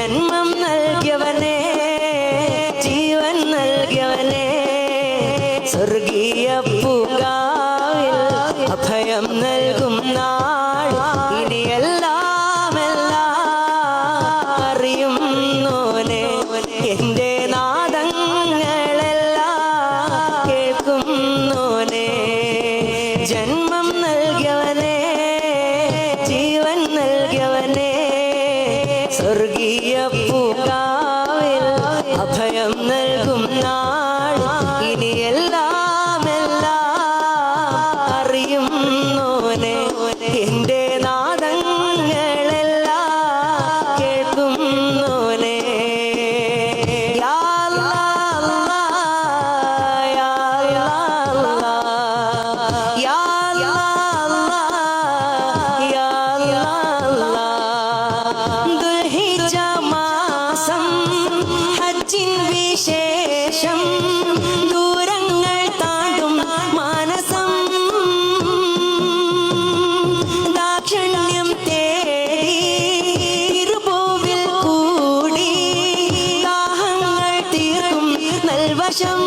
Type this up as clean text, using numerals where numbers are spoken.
ജന്മം നൽകിയവനെ ജീവൻ നൽകിയവനെ സ്വർഗീയ പൂങ്കാവിൽ അഭയം നൽകും നാൾ ഇനിയെല്ലാം അറിയുന്നോനെ എൻ്റെ നാദങ്ങളെല്ലാം കേൾക്കുന്നോനെ ജന്മം നൽകിയവനെ ജീവൻ നൽകിയവനെ സ്വർഗീയ പൂങ്കാവിൽ അഭയം നൽകും നാൾ ഇനിയെല്ലാം അറിയുന്നോനെ എൻ്റെ നാദങ്ങളെല്ലാം കേൾക്കുന്നോനെ യാ അല്ലാഹ് യാ അല്ലാഹ് യാ അല്ലാഹ് യാ അല്ലാഹ് ദുൽഹിജ്ജ മാസം ഹജ്ജിൻ വിശേഷം ദൂരങ്ങൾ താണ്ടും മാനസം ദാക്ഷിണ്യം തേടി ഇരുപൂവിൽ കൂടി ദാഹങ്ങൾ തീർക്കും നൽവശം